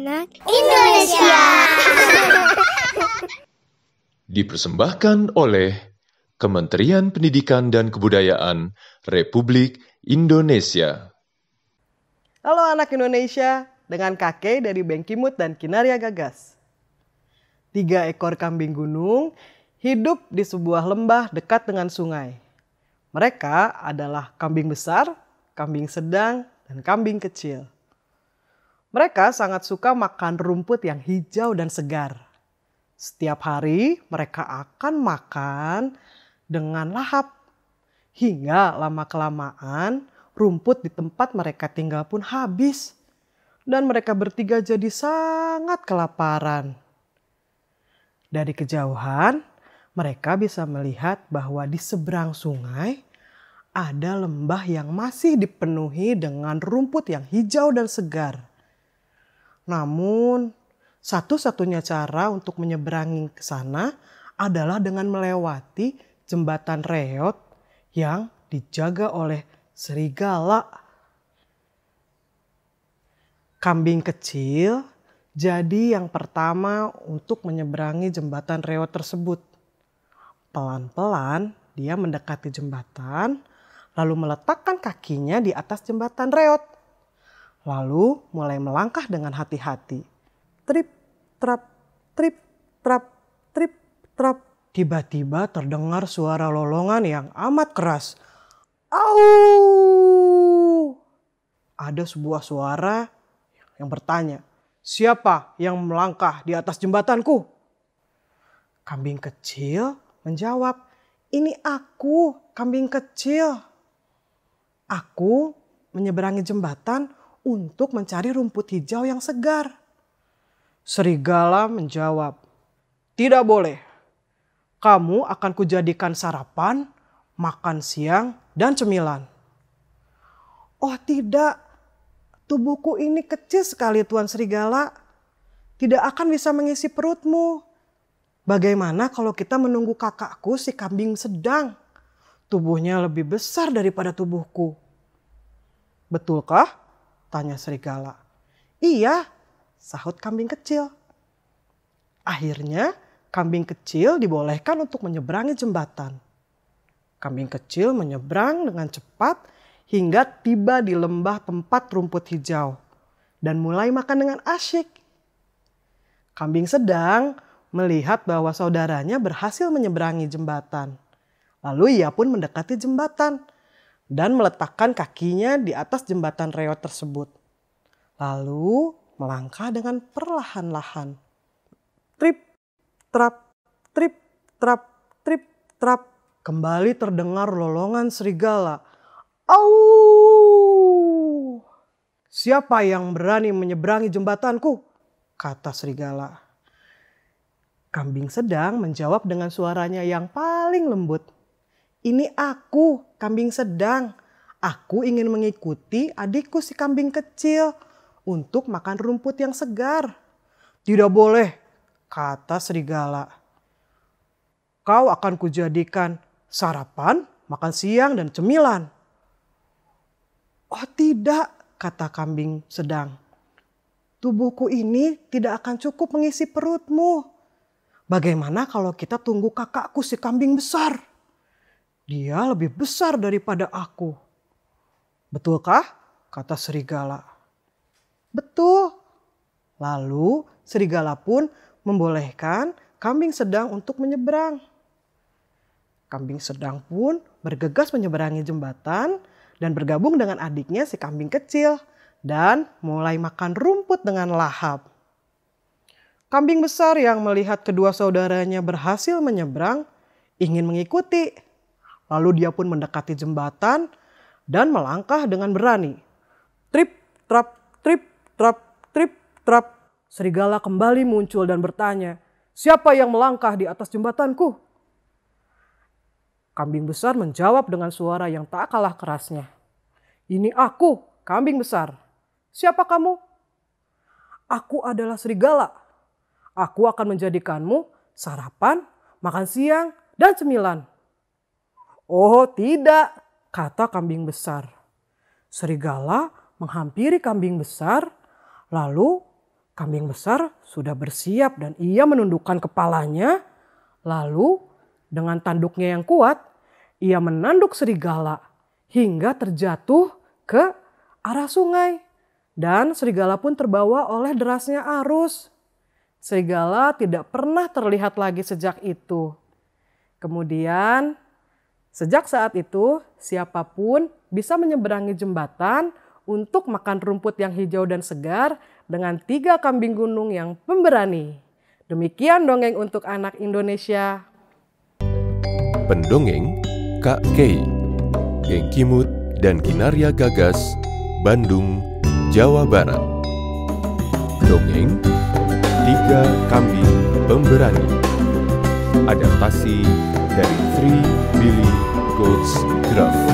anak-anak Indonesia. Dipersembahkan oleh Kementerian Pendidikan dan Kebudayaan Republik Indonesia. Halo anak Indonesia, dengan kakek dari Bengkimut dan Kinaria Gagas. 3 ekor kambing gunung hidup di sebuah lembah dekat dengan sungai. Mereka adalah kambing besar, kambing sedang, dan kambing kecil. Mereka sangat suka makan rumput yang hijau dan segar. Setiap hari mereka akan makan dengan lahap. Hingga lama-kelamaan rumput di tempat mereka tinggal pun habis. Dan mereka bertiga jadi sangat kelaparan. Dari kejauhan mereka bisa melihat bahwa di seberang sungai ada lembah yang masih dipenuhi dengan rumput yang hijau dan segar. Namun satu-satunya cara untuk menyeberangi ke sana adalah dengan melewati jembatan reot yang dijaga oleh serigala. Kambing kecil jadi yang pertama untuk menyeberangi jembatan reot tersebut. Pelan-pelan dia mendekati jembatan, lalu meletakkan kakinya di atas jembatan reot. Lalu mulai melangkah dengan hati-hati. Trip, trap, trip, trap, trip, trap. Tiba-tiba terdengar suara lolongan yang amat keras. Au! Ada sebuah suara yang bertanya, "Siapa yang melangkah di atas jembatanku?" Kambing kecil menjawab, "Ini aku, kambing kecil. Aku menyeberangi jembatan untuk mencari rumput hijau yang segar." Serigala menjawab, "Tidak boleh. Kamu akan kujadikan sarapan, makan siang, dan cemilan." "Oh tidak, tubuhku ini kecil sekali Tuan Serigala. Tidak akan bisa mengisi perutmu. Bagaimana kalau kita menunggu kakakku si kambing sedang? Tubuhnya lebih besar daripada tubuhku." "Betulkah?" tanya serigala. "Iya," sahut kambing kecil. Akhirnya kambing kecil dibolehkan untuk menyeberangi jembatan. Kambing kecil menyeberang dengan cepat hingga tiba di lembah tempat rumput hijau dan mulai makan dengan asyik. Kambing sedang melihat bahwa saudaranya berhasil menyeberangi jembatan. Lalu ia pun mendekati jembatan dan meletakkan kakinya di atas jembatan reot tersebut. Lalu melangkah dengan perlahan-lahan. Trip, trap, trip, trap, trip, trap. Kembali terdengar lolongan serigala. "Au! Siapa yang berani menyeberangi jembatanku?" kata serigala. Kambing sedang menjawab dengan suaranya yang paling lembut. "Ini aku, kambing sedang. Aku ingin mengikuti adikku si kambing kecil untuk makan rumput yang segar." "Tidak boleh," kata serigala. "Kau akan kujadikan sarapan, makan siang, dan cemilan." "Oh tidak," kata kambing sedang. "Tubuhku ini tidak akan cukup mengisi perutmu. Bagaimana kalau kita tunggu kakakku si kambing besar? Dia lebih besar daripada aku." "Betulkah?" kata serigala. "Betul." Lalu serigala pun membolehkan kambing sedang untuk menyeberang. Kambing sedang pun bergegas menyeberangi jembatan dan bergabung dengan adiknya si kambing kecil dan mulai makan rumput dengan lahap. Kambing besar yang melihat kedua saudaranya berhasil menyeberang ingin mengikuti. Lalu dia pun mendekati jembatan dan melangkah dengan berani. Trip, trap, trip, trap, trip, trap. Serigala kembali muncul dan bertanya, "Siapa yang melangkah di atas jembatanku?" Kambing besar menjawab dengan suara yang tak kalah kerasnya. "Ini aku, kambing besar. Siapa kamu?" "Aku adalah serigala. Aku akan menjadikanmu sarapan, makan siang, dan cemilan." "Oh tidak," kata kambing besar. Serigala menghampiri kambing besar, lalu Kambing besar sudah bersiap dan ia menundukkan kepalanya. Lalu dengan tanduknya yang kuat, ia menanduk serigala hingga terjatuh ke arah sungai. Dan serigala pun terbawa oleh derasnya arus. Serigala tidak pernah terlihat lagi sejak itu. Kemudian sejak saat itu siapapun bisa menyeberangi jembatan untuk makan rumput yang hijau dan segar dengan 3 kambing gunung yang pemberani. Demikian dongeng untuk anak Indonesia. Pendongeng Kak Kei, Geng Kimut dan Kinaria Gagas, Bandung, Jawa Barat. Dongeng 3 Kambing Pemberani. Adaptasi dari Three Billy Goats Gruff.